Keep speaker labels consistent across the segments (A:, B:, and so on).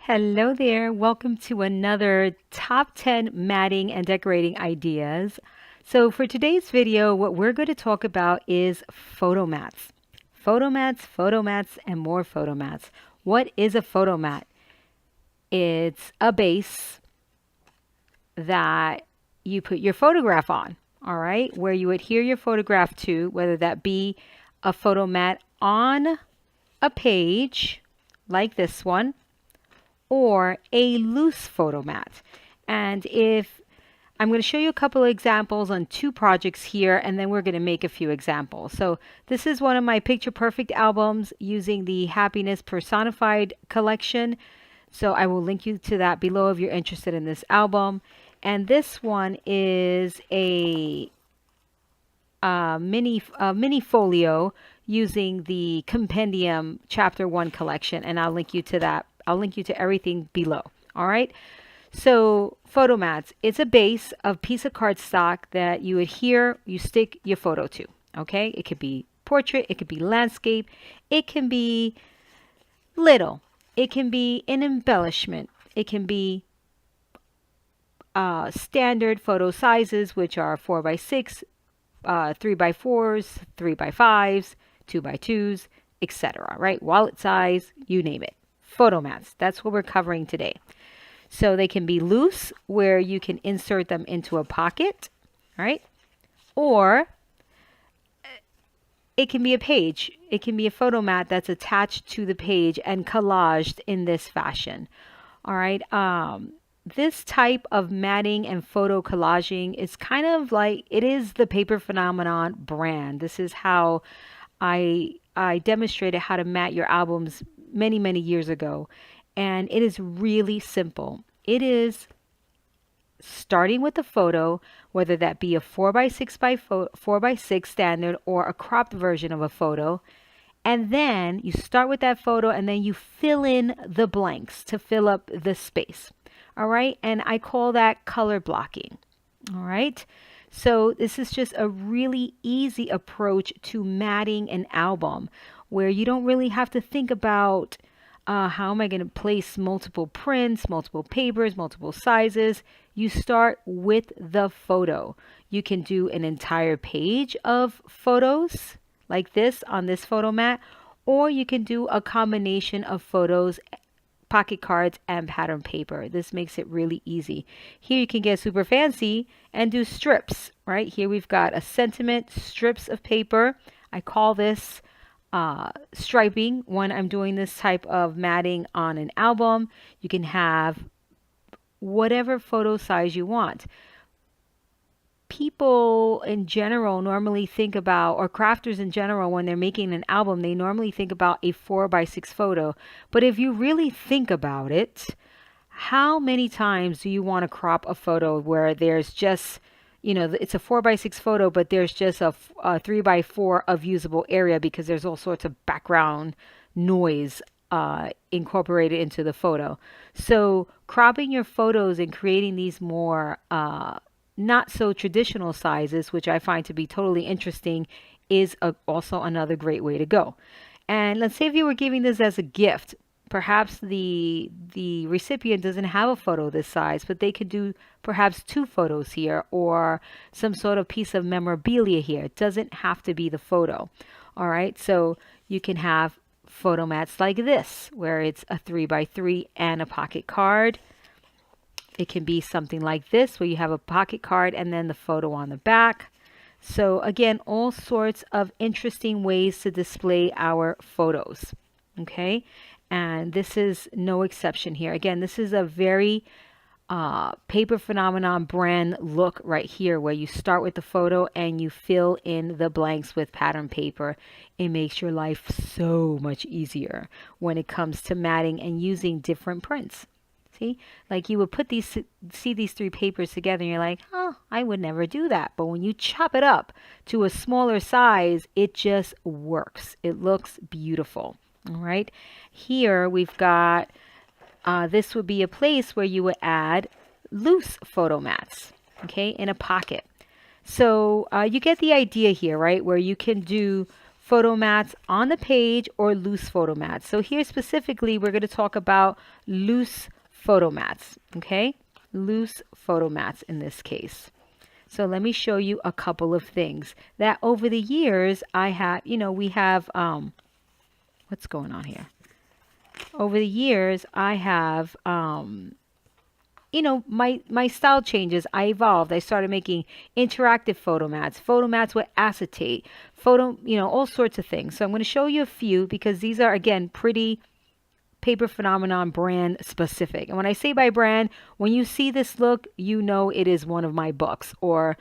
A: Hello there. Welcome to another top 10 matting and decorating ideas. So for today's video, what we're going to talk about is photo mats. Photo mats, photo mats, and more photo mats. What is a photo mat? It's a base that you put your photograph on, all right? Where you adhere your photograph to, whether that be a photo mat on a page like this one, or a loose photo mat. And if I'm going to show you a couple of examples on two projects here, and then we're going to make a few examples. So this is one of my Picture Perfect albums using the Happiness Personified collection. So I will link you to that below if you're interested in this album. And this one is a mini folio using the Compendium Chapter 1 collection, and I'll link you to that. I'll link you to everything below. All right. So photo mats, it's a base of piece of cardstock that you adhere, you stick your photo to. Okay. It could be portrait, it could be landscape, it can be little, it can be an embellishment, it can be standard photo sizes, which are 4x6, 3x4s, 3x5s, 2x2s, etc. Right? Wallet size, you name it. Photo mats. That's what we're covering today. So they can be loose, where you can insert them into a pocket, right? Or it can be a page. It can be a photo mat that's attached to the page and collaged in this fashion. All right. This type of matting and photo collaging is kind of like, it is the Paper Phenomenon brand. This is how I demonstrated how to mat your albums many years ago. And it is really simple. It is starting with the photo, whether that be a 4x6 by 4x6 standard or a cropped version of a photo. And then you start with that photo and then you fill in the blanks to fill up the space. All right. And I call that color blocking. All right. So this is just a really easy approach to matting an album where you don't really have to think about how am I going to place multiple prints, multiple papers, multiple sizes. You start with the photo. You can do an entire page of photos like this on this photo mat, or you can do a combination of photos, pocket cards, and pattern paper. This makes it really easy. Here you can get super fancy and do strips, right? Here we've got a sentiment, strips of paper. I call this striping when I'm doing this type of matting on an album. You can have whatever photo size you want. People in general normally think about, or crafters in general, when they're making an album, they normally think about a 4x6 photo. But if you really think about it, how many times do you want to crop a photo where there's just, it's a 4x6 photo, but there's just a 3x4 of usable area because there's all sorts of background noise incorporated into the photo. So cropping your photos and creating these more not so traditional sizes, which I find to be totally interesting, is also another great way to go. And let's say if you were giving this as a gift, perhaps the recipient doesn't have a photo this size, but they could do perhaps 2 photos here or some sort of piece of memorabilia here. It doesn't have to be the photo. All right, so you can have photo mats like this, where it's a 3x3 and a pocket card. It can be something like this, where you have a pocket card and then the photo on the back. So again, all sorts of interesting ways to display our photos. Okay, and this is no exception here. Again, this is a very Paper Phenomenon brand look right here, where you start with the photo and you fill in the blanks with pattern paper. It makes your life so much easier when it comes to matting and using different prints. See, like you would put these 3 papers together and you're like, oh, I would never do that. But when you chop it up to a smaller size, it just works. It looks beautiful. All right. Here we've got, this would be a place where you would add loose photo mats, okay, in a pocket. So you get the idea here, right? Where you can do photo mats on the page or loose photo mats. So here specifically, we're going to talk about loose photo mats, okay? Loose photo mats in this case. So let me show you a couple of things that over the years I have, we have, what's going on here? Over the years, I have, my style changes. I evolved. I started making interactive photo mats with acetate, all sorts of things. So I'm going to show you a few because these are, again, pretty Paper Phenomenon brand specific. And when I say by brand, when you see this look, you know it is one of my books or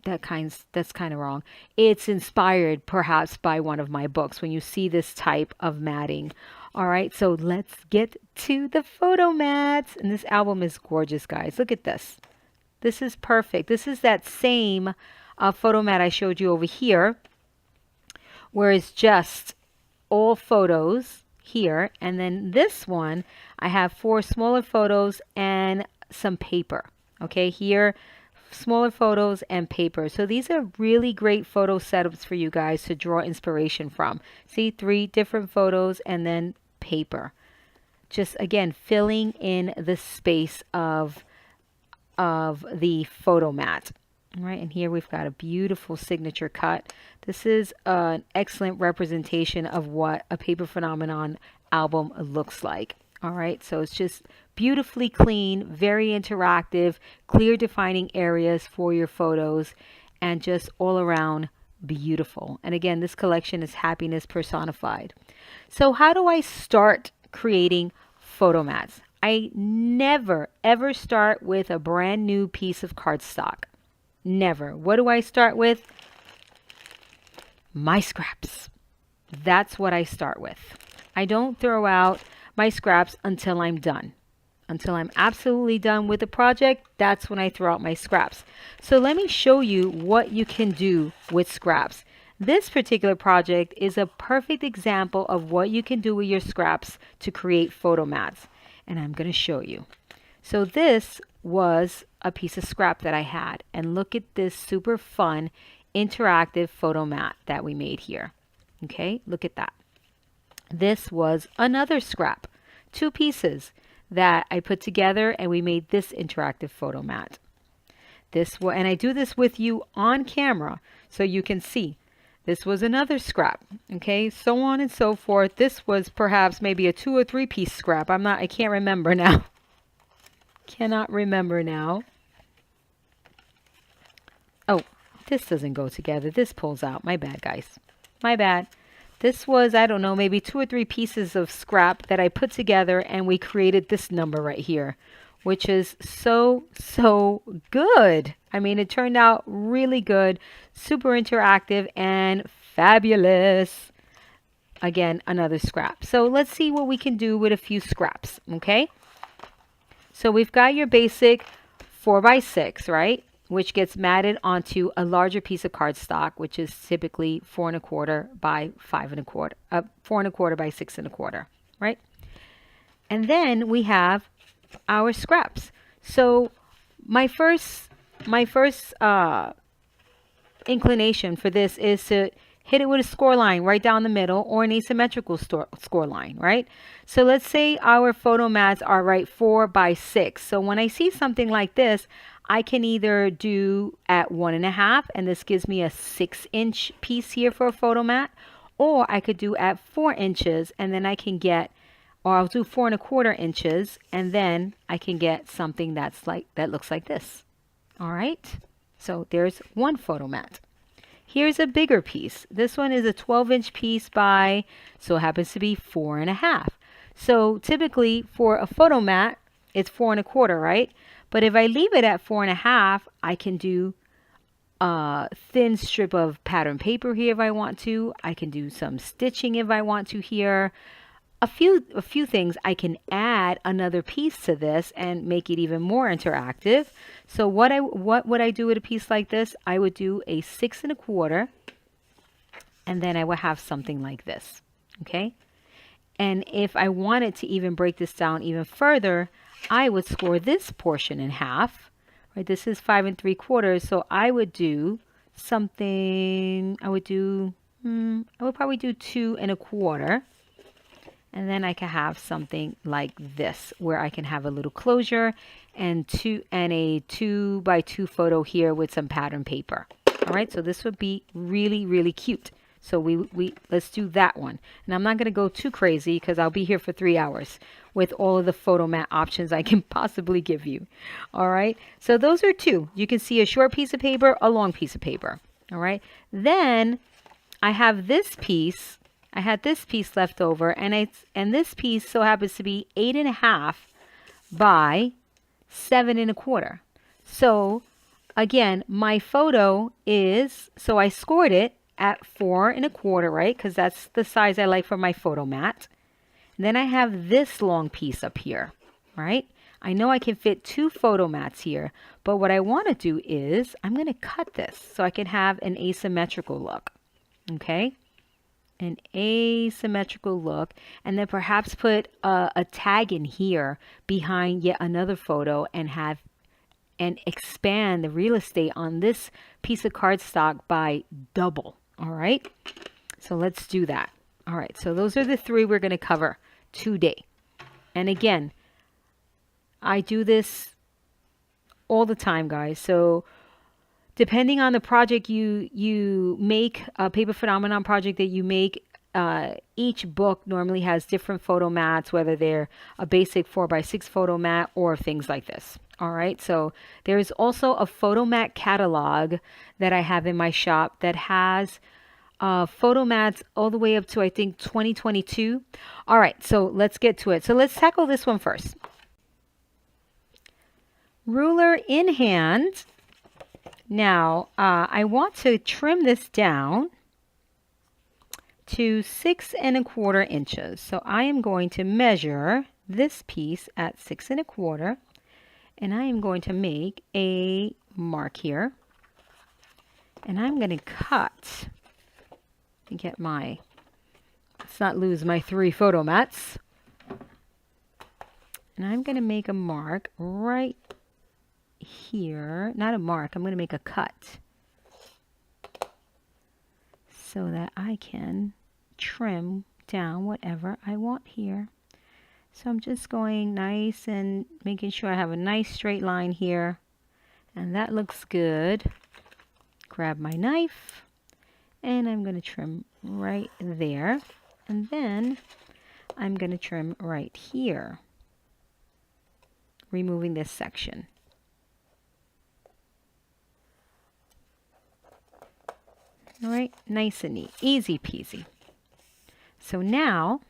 A: that's kind of wrong. It's inspired perhaps by one of my books when you see this type of matting. All right, so let's get to the photo mats. And this album is gorgeous, guys. Look at this. This is perfect. This is that same photo mat I showed you over here, where it's just all photos here. And then this one, I have 4 smaller photos and some paper. Okay, here, smaller photos and paper. So these are really great photo setups for you guys to draw inspiration from. See, 3 different photos and then paper. Just again, filling in the space of the photo mat. All right, and here we've got a beautiful signature cut. This is an excellent representation of what a Paper Phenomenon album looks like. All right, so it's just beautifully clean, very interactive, clear defining areas for your photos, and just all around beautiful. And again, this collection is happiness personified. So how do I start creating photo mats? I never, ever start with a brand new piece of cardstock. Never. What do I start with? My scraps. That's what I start with. I don't throw out my scraps until I'm done. Until I'm absolutely done with the project, that's when I throw out my scraps. So let me show you what you can do with scraps. This particular project is a perfect example of what you can do with your scraps to create photo mats. And I'm going to show you. So this was a piece of scrap that I had. And look at this super fun interactive photo mat that we made here. Okay, look at that. This was another scrap, 2 pieces that I put together and we made this interactive photo mat. And I do this with you on camera so you can see. This was another scrap, okay, so on and so forth. This was perhaps maybe a 2 or 3 piece scrap. I can't remember now. Cannot remember now. Oh, this doesn't go together. This pulls out. My bad, guys. My bad. This was, I don't know, maybe 2 or 3 pieces of scrap that I put together and we created this number right here, which is so good. I mean, it turned out really good, super interactive and fabulous. Again, another scrap. So let's see what we can do with a few scraps, okay? So we've got your basic 4x6, right? Which gets matted onto a larger piece of cardstock, which is typically 4 1/4 by 5 1/4, 4 1/4 by 6 1/4, right? And then we have our scraps. So my first inclination for this is to hit it with a score line right down the middle or an asymmetrical score line, right? So let's say our photo mats are right 4x6. So when I see something like this, I can either do at 1 1/2, and this gives me a 6-inch piece here for a photo mat, or I could do at 4 inches, and then I can get, or I'll do 4 1/4 inches, and then I can get something that looks like this. All right, so there's one photo mat. Here's a bigger piece. This one is a 12-inch piece by, so it happens to be 4 1/2. So typically for a photo mat, it's 4 1/4, right? But if I leave it at 4 1/2, I can do a thin strip of pattern paper here if I want to. I can do some stitching if I want to here. A few things. I can add another piece to this and make it even more interactive. So what would I do with a piece like this? I would do a 6 1/4, and then I would have something like this. Okay? And if I wanted to even break this down even further, I would score this portion in half. Right? This is 5 3/4, so I would do something. I would do I would probably do 2¼ and then I can have something like this where I can have a little closure and a 2x2 photo here with some pattern paper. All right, so this would be really, really cute. So let's do that one. And I'm not going to go too crazy because I'll be here for 3 hours with all of the photo mat options I can possibly give you. All right, so those are two. You can see a short piece of paper, a long piece of paper. All right, then I have this piece. I had this piece left over, and this piece so happens to be 8½ by 7¼ So again, my photo is, so I scored it at 4¼ right? Because that's the size I like for my photo mat. And then I have this long piece up here, right? I know I can fit 2 photo mats here, but what I want to do is I'm going to cut this so I can have an asymmetrical look, okay? An asymmetrical look, and then perhaps put a tag in here behind yet another photo and expand the real estate on this piece of cardstock by double. All right, so let's do that. All right, so those are the 3 we're going to cover today. And again, I do this all the time, guys. So depending on the project you make, a paper phenomenon project that you make, each book normally has different photo mats, whether they're a basic 4x6 photo mat or things like this. All right, so there's also a photo mat catalog that I have in my shop that has photo mats all the way up to, I think, 2022. All right, so let's get to it. So let's tackle this one first. Ruler in hand. Now, I want to trim this down to 6¼ inches. So I am going to measure this piece at 6¼ and I am going to make a mark here. And I'm going to cut and get my, let's not lose my 3 photo mats. And I'm going to make a mark right here. Not a mark, I'm going to make a cut so that I can trim down whatever I want here. So I'm just going nice and making sure I have a nice straight line here, and that looks good. Grab my knife and I'm going to trim right there, and then I'm going to trim right here, removing this section. All right, nice and neat, easy peasy. So now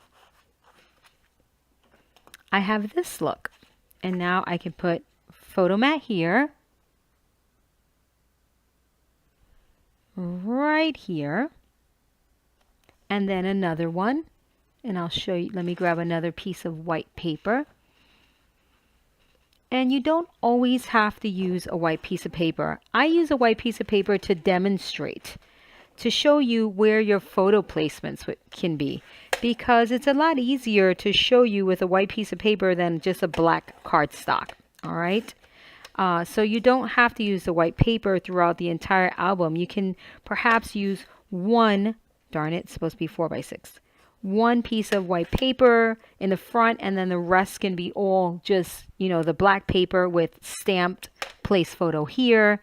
A: I have this look, and now I can put photo mat here, right here, and then another one, and I'll show you. Let me grab another piece of white paper. And you don't always have to use a white piece of paper. I use a white piece of paper to demonstrate, to show you where your photo placements can be, because it's a lot easier to show you with a white piece of paper than just a black cardstock. All right, so you don't have to use the white paper throughout the entire album. You can perhaps use one, darn it, it's supposed to be 4x6, one piece of white paper in the front, and then the rest can be all just, you know, the black paper with stamped place photo here.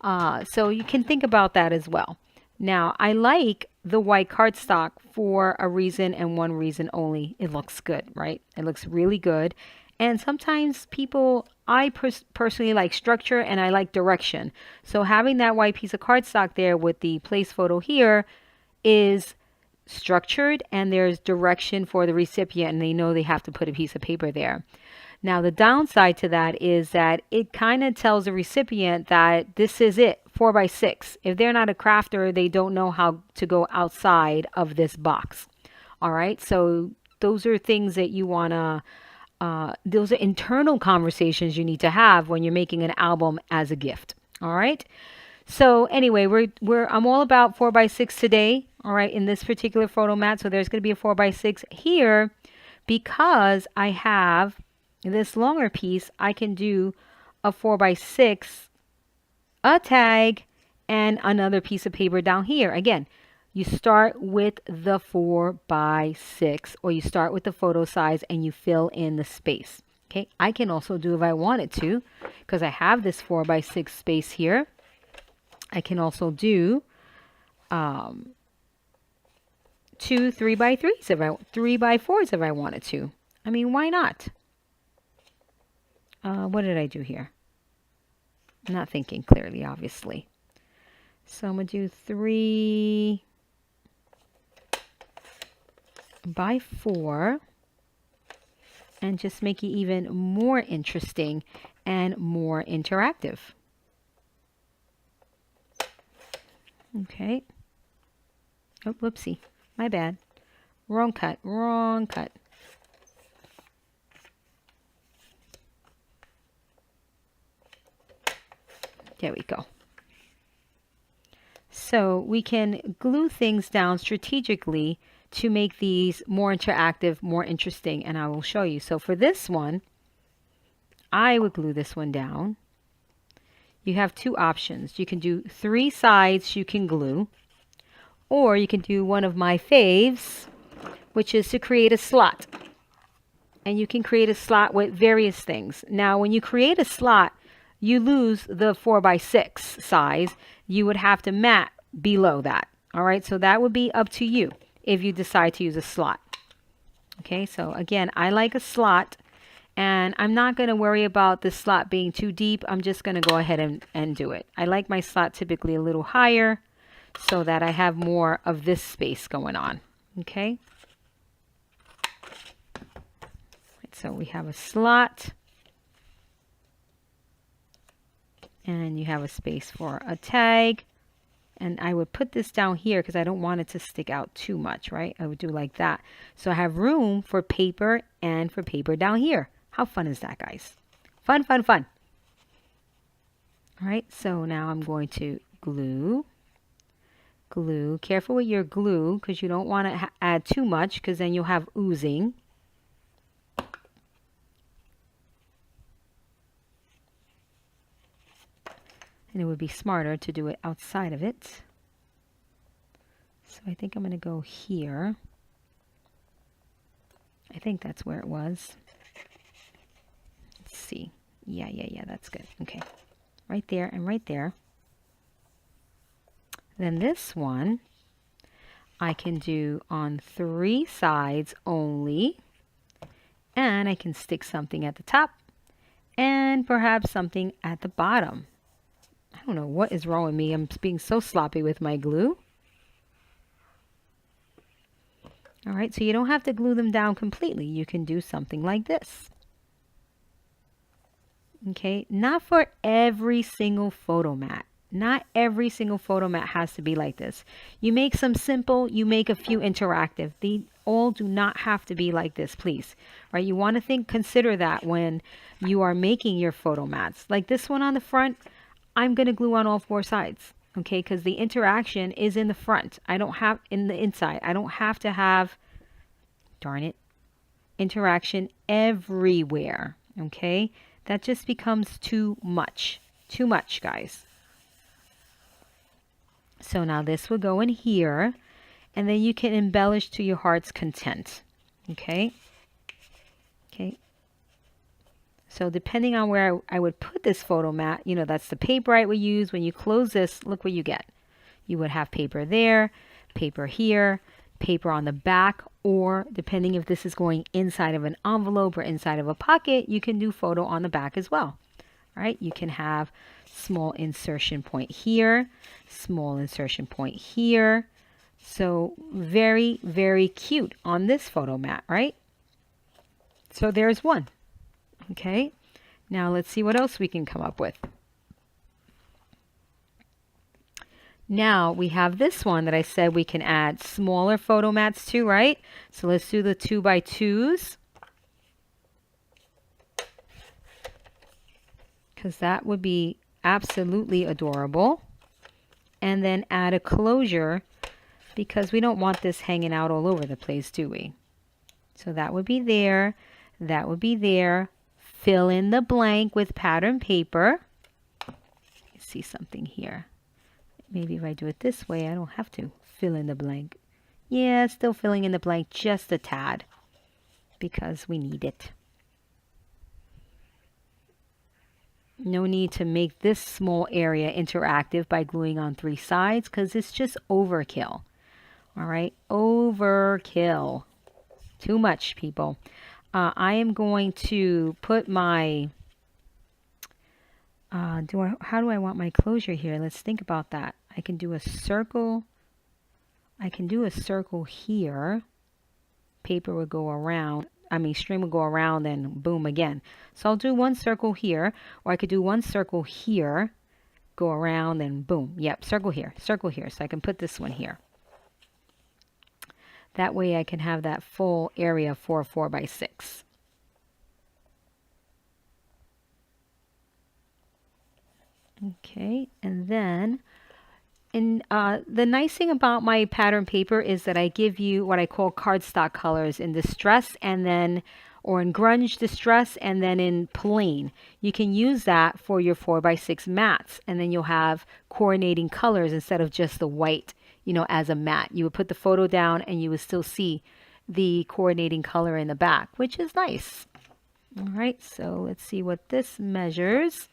A: So you can think about that as well. Now, I like the white cardstock for a reason and one reason only. It looks good, right? It looks really good. And sometimes people, I personally like structure and I like direction. So having that white piece of cardstock there with the place photo here is structured, and there's direction for the recipient, and they know they have to put a piece of paper there. Now, the downside to that is that it kind of tells the recipient that this is it, 4x6. If they're not a crafter, they don't know how to go outside of this box. All right, so those are things that you want to, those are internal conversations you need to have when you're making an album as a gift. All right, so anyway, I'm all about 4x6 today. All right, in this particular photo mat. So there's going to be a 4x6 here because I have this longer piece. I can do a 4x6, a tag, and another piece of paper down here. Again, you start with the 4 by 6, or you start with the photo size and you fill in the space. Okay, I can also do, if I wanted to, because I have this 4 by 6 space here, I can also do 2 3 by 3s if I 3 by 4s if I wanted to. I mean, why not? What did I do here? I'm not thinking clearly, obviously. So I'm going to do 3 by 4 and just make it even more interesting and more interactive. Okay. Oh, whoopsie. My bad. Wrong cut. Wrong cut. There we go. So we can glue things down strategically to make these more interactive, more interesting, and I will show you. So for this one, I would glue this one down. You have 2 options. You can do 3 sides you can glue, or you can do one of my faves, which is to create a slot. And you can create a slot with various things. Now, when you create a slot, you lose the 4 by 6 size. You would have to mat below that. All right, so that would be up to you if you decide to use a slot. Okay, so again, I like a slot, and I'm not going to worry about the slot being too deep. I'm just going to go ahead and do it. I like my slot typically a little higher so that I have more of this space going on. Okay, so we have a slot, and you have a space for a tag. And I would put this down here because I don't want it to stick out too much, right? I would do like that. So I have room for paper and for paper down here. How fun is that, guys? Fun, fun, fun. All right, so now I'm going to glue. Glue. Careful with your glue because you don't want to add too much because then you'll have oozing. And it would be smarter to do it outside of it. So I think I'm going to go here. I think that's where it was. Let's see. Yeah, that's good. Okay. Right there and right there. Then this one, I can do on 3 sides only. And I can stick something at the top and perhaps something at the bottom. I don't know what is wrong with me. I'm being so sloppy with my glue. All right, so you don't have to glue them down completely. You can do something like this. Okay, not for every single photo mat. Not every single photo mat has to be like this. You make some simple, you make a few interactive. They all do not have to be like this, please. Right? You want to consider that when you are making your photo mats. Like this one on the front, I'm going to glue on all 4 sides, okay, because the interaction is in the front. I don't have in the inside. I don't have to have, darn it, interaction everywhere, okay? That just becomes too much. Too much, guys. So now this will go in here, and then you can embellish to your heart's content, okay? Okay. So depending on where I would put this photo mat, you know, that's the paper I would use. When you close this, look what you get. You would have paper there, paper here, paper on the back, or depending if this is going inside of an envelope or inside of a pocket, you can do photo on the back as well. All right, you can have small insertion point here, small insertion point here. So very, very cute on this photo mat, right? So there's one. Okay, now let's see what else we can come up with. Now we have this one that I said we can add smaller photo mats to, right? So let's do the 2 by 2s. Because that would be absolutely adorable. And then add a closure because we don't want this hanging out all over the place, do we? So that would be there. That would be there. Fill in the blank with pattern paper. I see something here. Maybe if I do it this way, I don't have to fill in the blank. Yeah, still filling in the blank just a tad because we need it. No need to make this small area interactive by gluing on 3 sides because it's just overkill. All right, overkill. Too much, people. I am going to put my, how do I want my closure here? Let's think about that. I can do a circle. I can do a circle here. Paper will go around. String will go around and boom again. So I'll do one circle here, or I could do one circle here, go around and boom. Yep, circle here, circle here. So I can put this one here. That way I can have that full area for a 4x6. Okay, and then the nice thing about my pattern paper is that I give you what I call cardstock colors in distress and then, or in grunge distress and then in plain. You can use that for your 4x6 mats and then you'll have coordinating colors instead of just the white, as a mat. You would put the photo down and you would still see the coordinating color in the back, which is nice. All right, so let's see what this measures.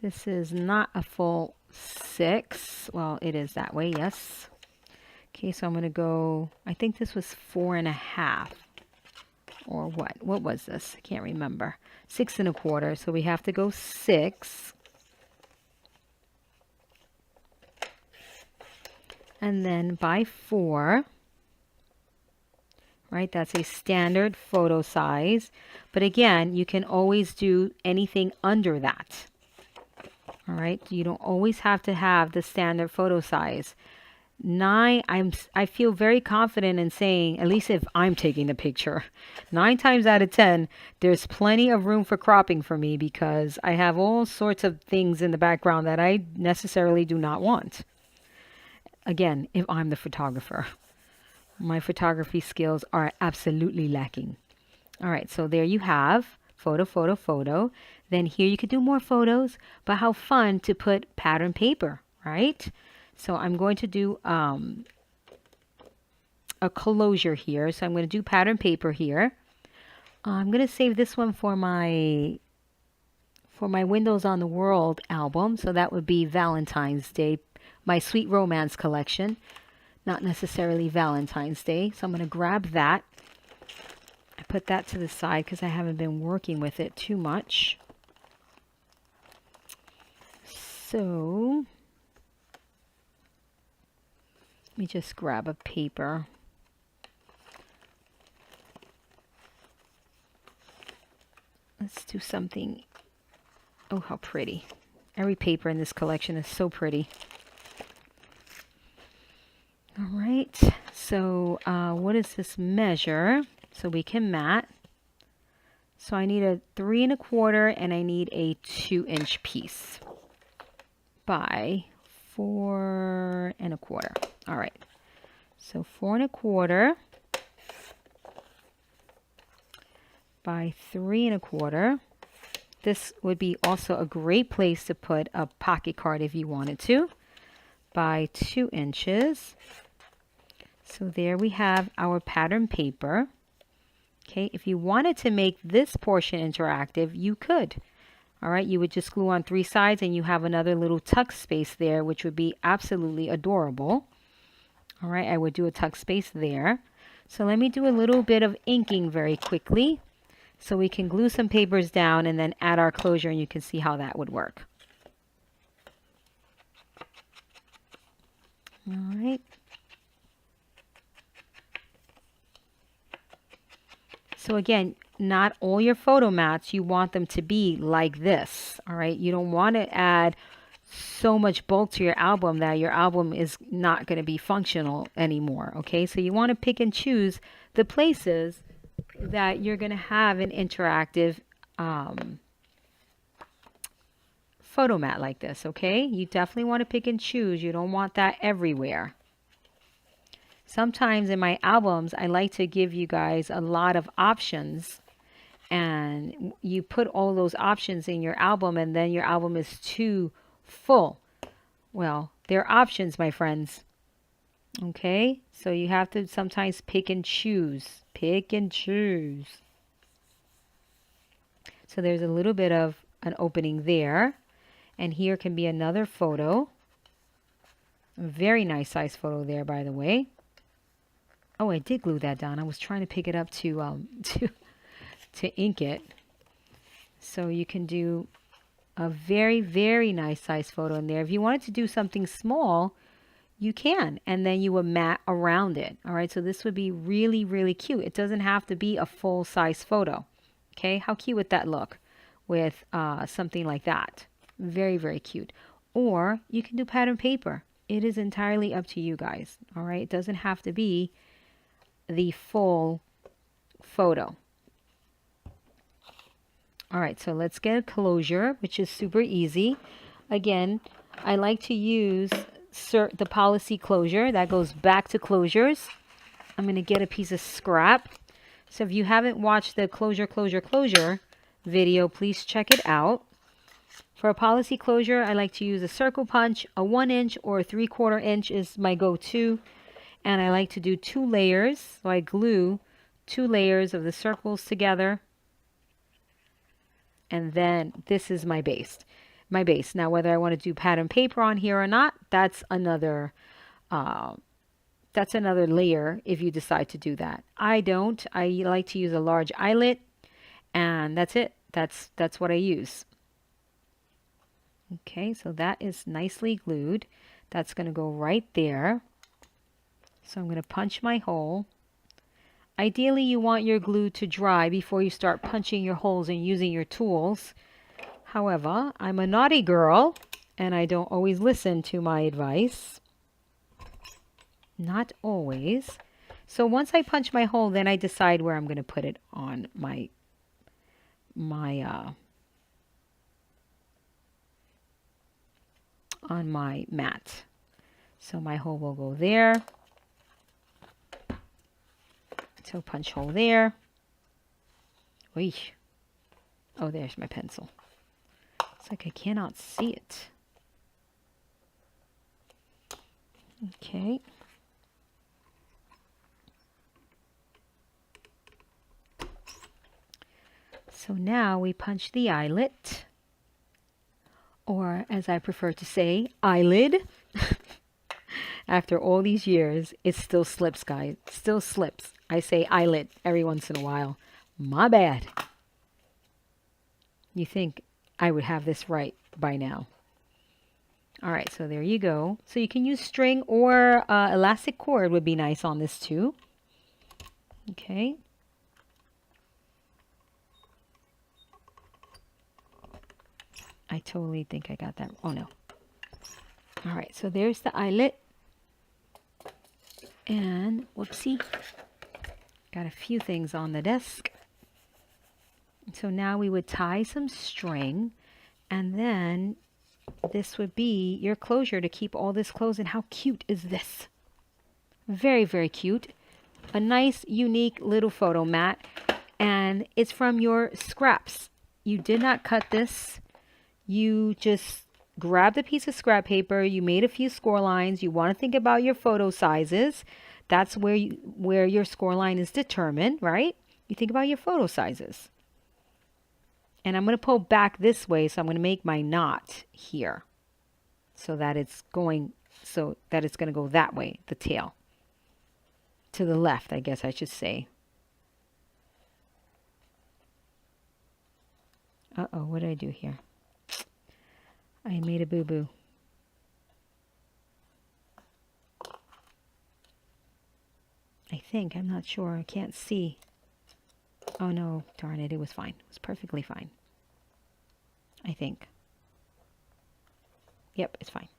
A: This is not a full 6. Well, it is that way, yes. Okay, so I'm going to go, I think this was 4.5. Or what? What was this? I can't remember. 6 1/4. So we have to go 6. And then by 4. Right, that's a standard photo size. But again, you can always do anything under that. All right, you don't always have to have the standard photo size. 9, I feel very confident in saying, at least if I'm taking the picture, 9 times out of 10, there's plenty of room for cropping for me because I have all sorts of things in the background that I necessarily do not want. Again, if I'm the photographer. My photography skills are absolutely lacking. All right, so there you have photo, photo, photo. Then here you could do more photos, but how fun to put pattern paper, right? So I'm going to do a closure here. So I'm going to do pattern paper here. I'm going to save this one for my Windows on the World album. So that would be Valentine's Day, my Sweet Romance collection, not necessarily Valentine's Day. So I'm going to grab that. I put that to the side because I haven't been working with it too much. So let me just grab a paper. Let's do something. Oh, how pretty. Every paper in this collection is so pretty. All right. So what does this measure? So we can mat. So I need a 3 1/4 and I need a 2-inch piece by 4 1/4. All right. So 4 1/4 by 3 1/4. This would be also a great place to put a pocket card if you wanted to, by 2 inches. So there we have our pattern paper. Okay, if you wanted to make this portion interactive, you could. All right, you would just glue on 3 sides and you have another little tuck space there, which would be absolutely adorable. All right, I would do a tuck space there. So let me do a little bit of inking very quickly so we can glue some papers down and then add our closure and you can see how that would work. All right. So again, not all your photo mats, you want them to be like this. All right. You don't want to add so much bulk to your album that your album is not going to be functional anymore. Okay. So you want to pick and choose the places that you're going to have an interactive photo mat like this. Okay. You definitely want to pick and choose. You don't want that everywhere. Sometimes in my albums, I like to give you guys a lot of options and you put all those options in your album and then your album is too full. Well, there are options, my friends. Okay, so you have to sometimes pick and choose. Pick and choose. So there's a little bit of an opening there. And here can be another photo. A very nice size photo there, by the way. Oh, I did glue that down. I was trying to pick it up to to ink it. So you can do a very, very nice size photo in there. If you wanted to do something small, you can. And then you would mat around it. All right, so this would be really, really cute. It doesn't have to be a full size photo. Okay, how cute would that look with something like that? Very, very cute. Or you can do pattern paper. It is entirely up to you guys. All right, it doesn't have to be the full photo. All right, so let's get a closure, which is super easy. Again, I like to use the policy closure. That goes back to closures. I'm going to get a piece of scrap. So if you haven't watched the closure video, please check it out. For a policy closure, I like to use a circle punch. A 1 inch or a 3/4 inch is my go-to. And I like to do 2 layers. So I glue 2 layers of the circles together. And then this is my base. Now, whether I want to do pattern paper on here or not, that's another layer if you decide to do that. I don't. I like to use a large eyelet, and that's it. That's what I use. Okay, so that is nicely glued. That's going to go right there. So I'm going to punch my hole. Ideally, you want your glue to dry before you start punching your holes and using your tools. However, I'm a naughty girl, and I don't always listen to my advice. Not always. So once I punch my hole, then I decide where I'm going to put it on my mat. So my hole will go there. So punch hole there. Oy. Oh, there's my pencil. It's like I cannot see it. Okay. So now we punch the eyelet, or as I prefer to say, eyelid. After all these years, it still slips, guys. Still slips. I say eyelid every once in a while. My bad. You think I would have this right by now. All right, so there you go. So you can use string or elastic cord would be nice on this too. Okay. I totally think I got that. Oh no. All right, so there's the eyelet. And whoopsie. Got a few things on the desk. So now we would tie some string, and then this would be your closure to keep all this closed. And how cute is this? Very, very cute. A nice, unique little photo mat, and it's from your scraps. You did not cut this. You just grabbed a piece of scrap paper. You made a few score lines. You want to think about your photo sizes. That's where your score line is determined, right? You think about your photo sizes. And I'm going to pull back this way, so I'm going to make my knot here so that it's going to go that way, the tail. To the left, I guess I should say. Uh-oh, what did I do here? I made a boo-boo. I think, I'm not sure, I can't see. Oh no, darn it, it was fine. It was perfectly fine. I think. Yep, it's fine.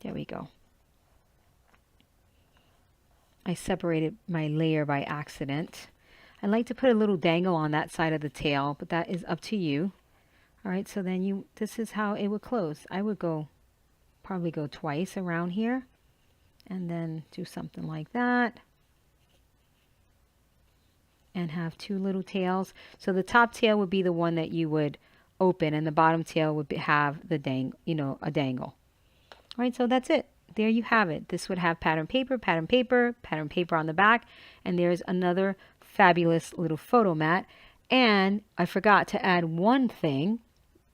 A: There we go. I separated my layer by accident. I like to put a little dangle on that side of the tail, but that is up to you. All right, so then this is how it would close. I would probably go twice around here and then do something like that. And have 2 little tails. So the top tail would be the one that you would open, and the bottom tail would have the a dangle. All right, so that's it. There you have it. This would have pattern paper, pattern paper, pattern paper on the back, and there's another fabulous little photo mat. And I forgot to add one thing.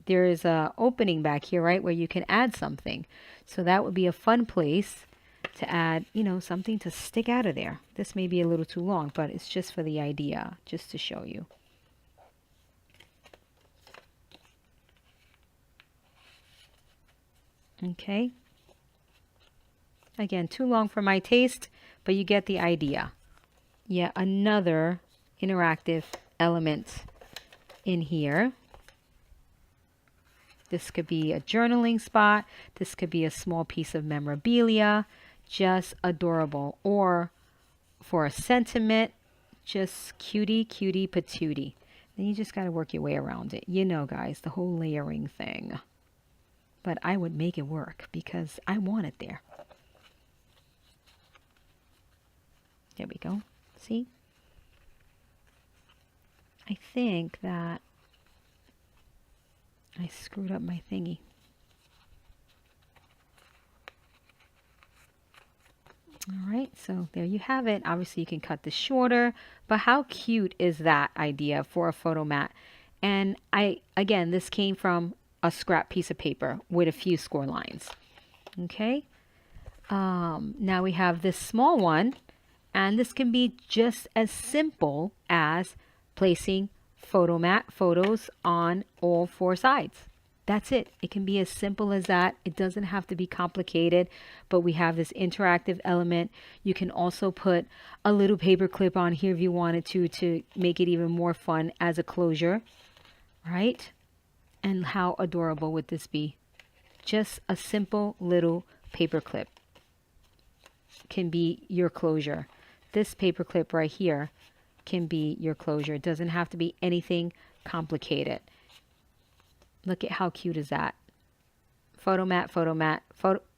A: There is a opening back here, right, where you can add something. So that would be a fun place to add, you know, something to stick out of there. This may be a little too long, but it's just for the idea, just to show you. Okay. Again, too long for my taste, but you get the idea. Yet another interactive element in here. This could be a journaling spot. This could be a small piece of memorabilia. Just adorable. Or for a sentiment, just cutie, cutie, patootie. Then you just got to work your way around it. You know, guys, the whole layering thing. But I would make it work because I want it there. There we go. See? I think that I screwed up my thingy. All right, so there you have it. Obviously, you can cut this shorter, but how cute is that idea for a photo mat? And again, this came from a scrap piece of paper with a few score lines. Okay. Now we have this small one, and this can be just as simple as placing photos on all four sides. That's it. It can be as simple as that. It doesn't have to be complicated, but we have this interactive element. You can also put a little paper clip on here if you wanted to make it even more fun as a closure, right? And how adorable would this be? Just a simple little paper clip can be your closure. This paper clip right here can be your closure. It doesn't have to be anything complicated. Look at how cute is that? Photo mat,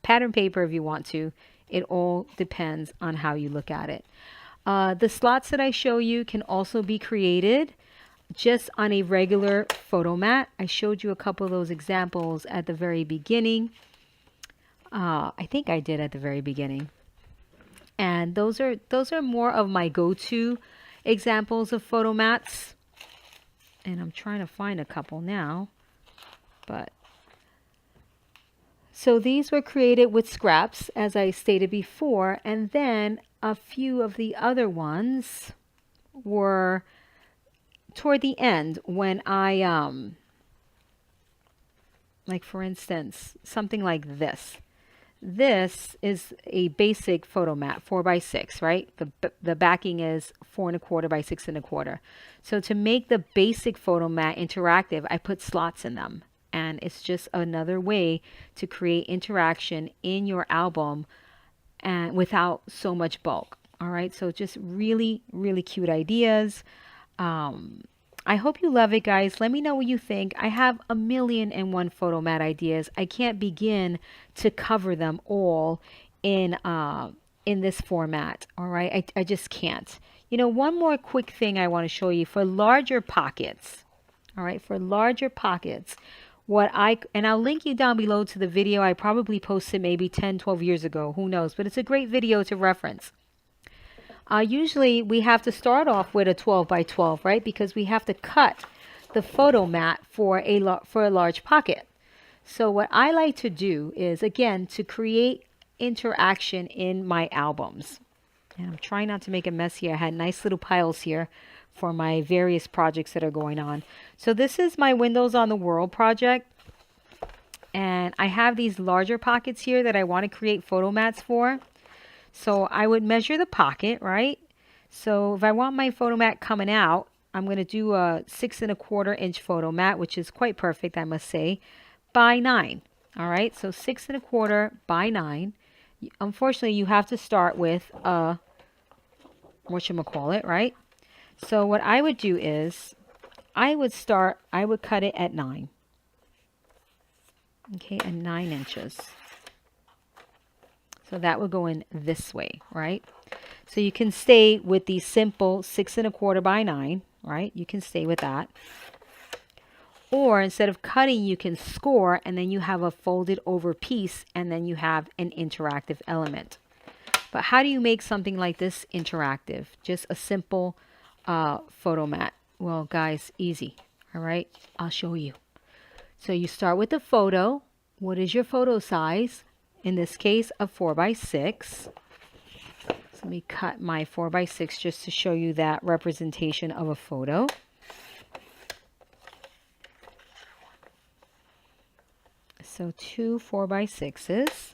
A: pattern paper if you want to. It all depends on how you look at it. The slots that I show you can also be created just on a regular photo mat. I showed you a couple of those examples at the very beginning. I think I did at the very beginning. And those are more of my go-to examples of photo mats. And I'm trying to find a couple now. But so these were created with scraps, as I stated before, and then a few of the other ones were toward the end when I like for instance something like this. This is a basic photo mat, 4x6, right? The backing is 4 1/4 by 6 1/4. So to make the basic photo mat interactive, I put slots in them. And it's just another way to create interaction in your album and without so much bulk. All right, so just really, really cute ideas. I hope you love it, guys. Let me know what you think. I have 1,000,001 photo mat ideas. I can't begin to cover them all in this format. All right, I just can't. You know, one more quick thing I want to show you for larger pockets. All right, for larger pockets. And I'll link you down below to the video I probably posted maybe 10, 12 years ago. Who knows? But it's a great video to reference. Usually we have to start off with a 12 by 12, right? Because we have to cut the photo mat for a large pocket. So what I like to do is, again, to create interaction in my albums. And I'm trying not to make a mess here. I had nice little piles here for my various projects that are going on. So this is my Windows on the World project. And I have these larger pockets here that I want to create photo mats for. So I would measure the pocket, right? So if I want my photo mat coming out, I'm going to do a 6 1/4 inch photo mat, which is quite perfect, I must say, by 9. All right, so 6 1/4 by 9. Unfortunately, you have to start with a, whatchamacallit, right? So what I would do is I would cut it at 9. Okay, at 9 inches. So that would go in this way, right? So you can stay with the simple 6 1/4 by 9, right? You can stay with that. Or instead of cutting, you can score, and then you have a folded over piece, and then you have an interactive element. But how do you make something like this interactive? Just a simple photo mat. Well, guys, easy. All right, I'll show you. So you start with the photo. What is your photo size? In this case, a 4x6. So let me cut my 4x6 just to show you that representation of a photo. So 2 4x6s.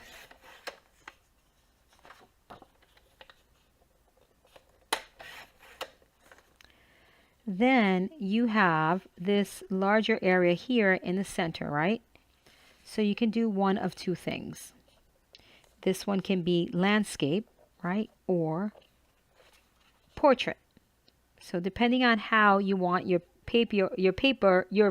A: Then you have this larger area here in the center, right? So you can do one of two things. This one can be landscape, right? Or portrait. So depending on how you want your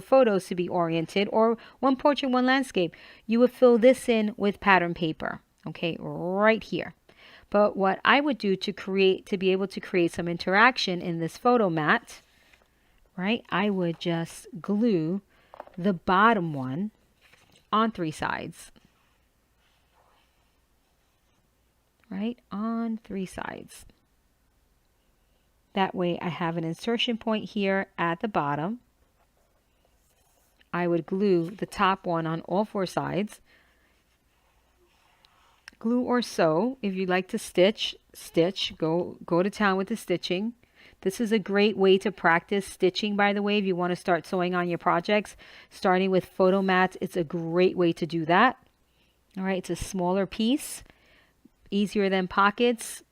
A: photos to be oriented, or one portrait, one landscape, you would fill this in with pattern paper, okay, right here. But what I would do to be able to create some interaction in this photo mat, right, I would just glue the bottom one on 3 sides, right, on 3 sides. That way I have an insertion point here at the bottom. I would glue the top one on all 4 sides. Glue or sew. If you like to stitch, go to town with the stitching. This is a great way to practice stitching, by the way, if you want to start sewing on your projects. Starting with photo mats, it's a great way to do that. All right, it's a smaller piece, easier than pockets.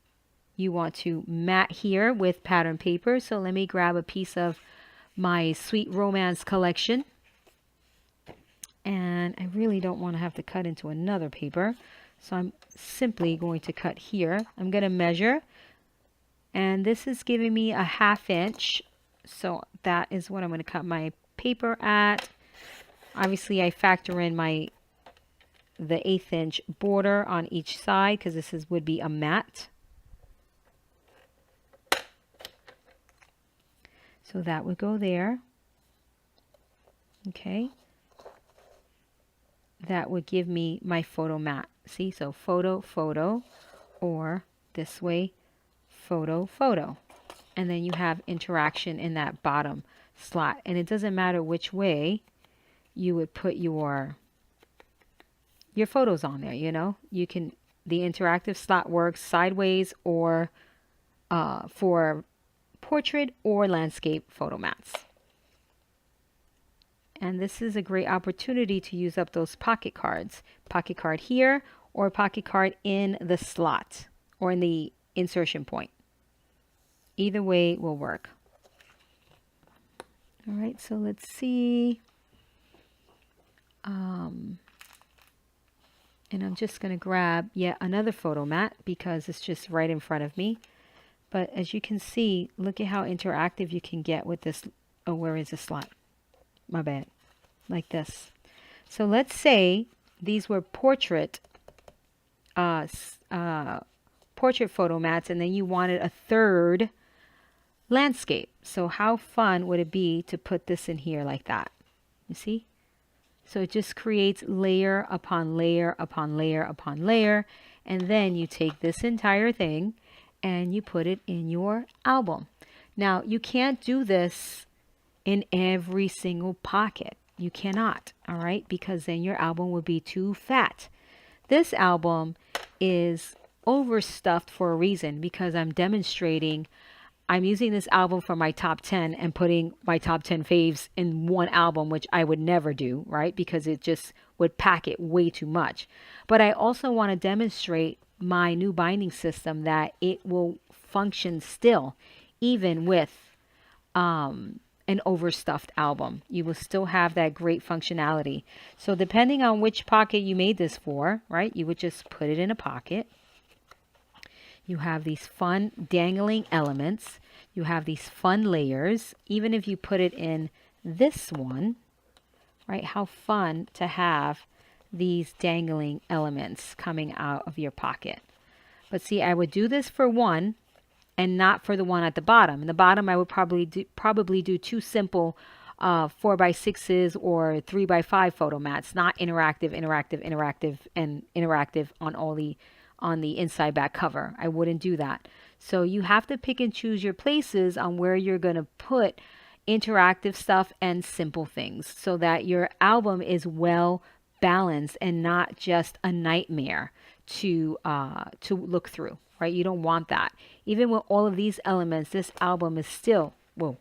A: You want to mat here with pattern paper. So let me grab a piece of my Sweet Romance collection. And I really don't want to have to cut into another paper. So I'm simply going to cut here. I'm going to measure. And this is giving me a 1/2 inch. So that is what I'm going to cut my paper at. Obviously, I factor in the 1/8 inch border on each side because this would be a mat. So that would go there. Okay. That would give me my photo mat. See, so photo, photo, or this way, photo, photo. And then you have interaction in that bottom slot. And it doesn't matter which way you would put your photos on there, you know. You can, the interactive slot works sideways or for portrait or landscape photo mats. And this is a great opportunity to use up those pocket cards. Pocket card here or pocket card in the slot or in the insertion point. Either way will work. All right, so let's see. And I'm just going to grab yet another photo mat because it's just right in front of me. But as you can see, look at how interactive you can get with this. Oh, where is the slot? My bad. Like this. So let's say these were portrait photo mats, and then you wanted a third landscape. So how fun would it be to put this in here like that? You see? So it just creates layer upon layer upon layer upon layer. And then you take this entire thing and you put it in your album. Now, you can't do this in every single pocket. You cannot, all right? Because then your album would be too fat. This album is overstuffed for a reason because I'm demonstrating. I'm using this album for my top 10 and putting my top 10 faves in one album, which I would never do, right? Because it just would pack it way too much. But I also want to demonstrate my new binding system that it will function still, even with an overstuffed album. You will still have that great functionality. So depending on which pocket you made this for, right? You would just put it in a pocket. You have these fun dangling elements. You have these fun layers. Even if you put it in this one, right? How fun to have these dangling elements coming out of your pocket. But see, I would do this for one and not for the one at the bottom. In the bottom, I would probably do 2 simple 4x6s or 3x5 photo mats, not interactive, and interactive on the inside back cover. I wouldn't do that. So you have to pick and choose your places on where you're going to put interactive stuff and simple things so that your album is well balanced and not just a nightmare to look through, right? You don't want that. Even with all of these elements, this album is still, whoa,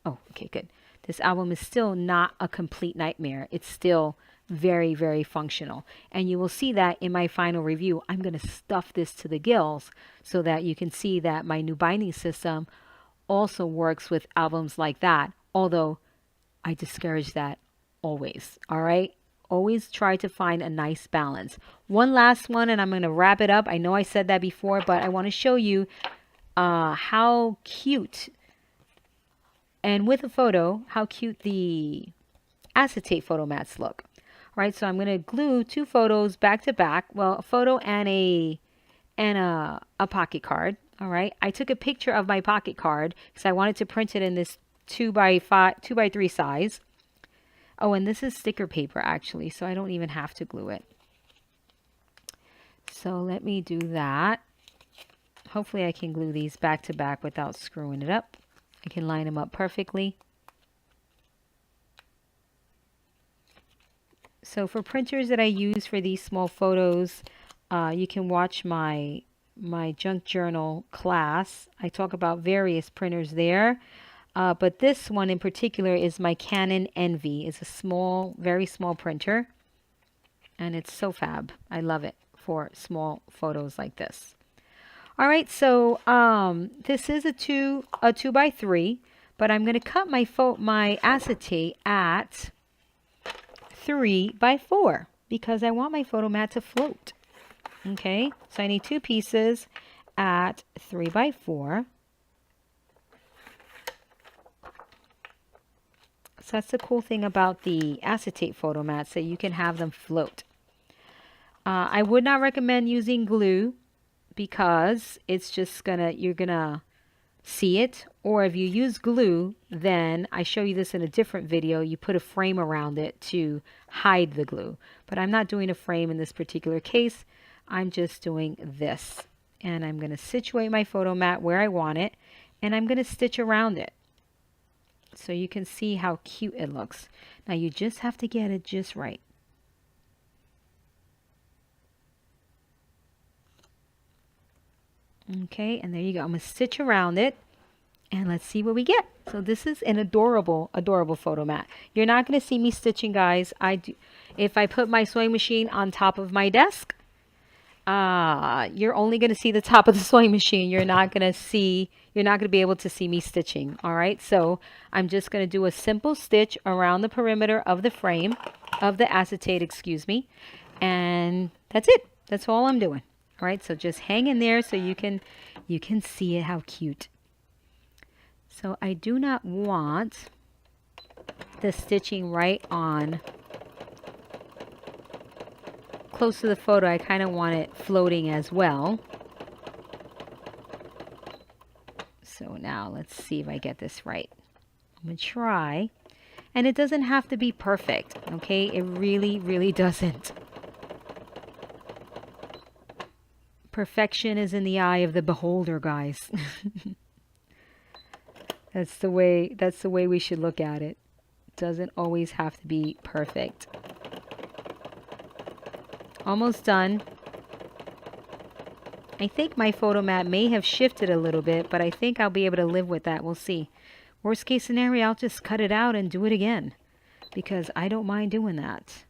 A: oh, okay, good. This album is still not a complete nightmare. It's still very, very functional. And you will see that in my final review. I'm going to stuff this to the gills so that you can see that my new binding system also works with albums like that. Although I discourage that always. All right. Always try to find a nice balance. One last one, and I'm going to wrap it up. I know I said that before, but I want to show you how cute, and with a photo, how cute the acetate photo mats look. All right, so I'm going to glue two photos back to back. Well, a photo and a pocket card. All right, I took a picture of my pocket card because I wanted to print it in this 2x3 size. Oh, and this is sticker paper actually, so I don't even have to glue it. So let me do that. Hopefully I can glue these back to back without screwing it up. I can line them up perfectly. So for printers that I use for these small photos, you can watch my junk journal class. I talk about various printers there. But this one in particular is my Canon Envy. It's a small, very small printer. And it's so fab. I love it for small photos like this. All right, so this is a 2x3, but I'm going to cut my acetate at 3x4 because I want my photo mat to float. Okay, so I need two pieces at 3x4. So that's the cool thing about the acetate photo mats, that you can have them float. I would not recommend using glue because it's just you're gonna see it. Or if you use glue, then I show you this in a different video. You put a frame around it to hide the glue. But I'm not doing a frame in this particular case. I'm just doing this. And I'm going to situate my photo mat where I want it. And I'm going to stitch around it, so you can see how cute it looks. Now you just have to get it just right. Okay, and there you go. I'm going to stitch around it and let's see what we get. So this is an adorable, adorable photo mat. You're not going to see me stitching, guys. If I put my sewing machine on top of my desk, you're only going to see the top of the sewing machine. You're not going to be able to see me stitching. All right. So I'm just going to do a simple stitch around the perimeter of the frame of the acetate, excuse me. And that's it. That's all I'm doing. All right. So just hang in there so you can see it, how cute. So I do not want the stitching right on close to the photo. I kind of want it floating as well. So now let's see if I get this right. I'm going to try. And it doesn't have to be perfect, okay? It really, really doesn't. Perfection is in the eye of the beholder, guys. That's the way we should look at it. It doesn't always have to be perfect. Almost done. I think my photo mat may have shifted a little bit, but I think I'll be able to live with that. We'll see. Worst case scenario, I'll just cut it out and do it again, because I don't mind doing that.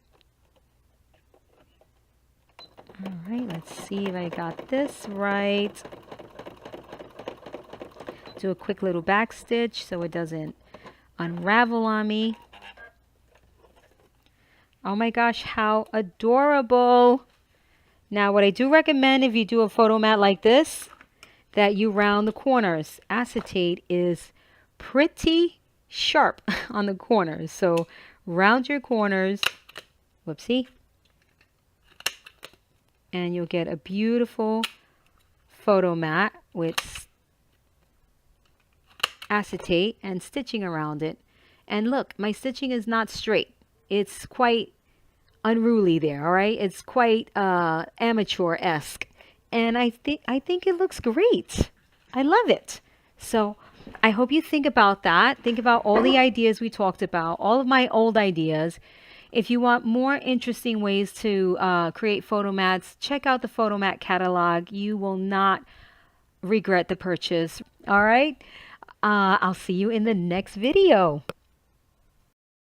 A: All right, let's see if I got this right. Do a quick little back stitch so it doesn't unravel on me. Oh my gosh, how adorable. Now, what I do recommend if you do a photo mat like this, that you round the corners. Acetate is pretty sharp on the corners. So round your corners. Whoopsie. And you'll get a beautiful photo mat with acetate and stitching around it. And look, my stitching is not straight. It's quite unruly there, all right? It's quite amateur-esque. And I think it looks great. I love it. So I hope you think about that. Think about all the ideas we talked about, all of my old ideas. If you want more interesting ways to create photo mats, check out the photo mat catalog. You will not regret the purchase. All right. I'll see you in the next video.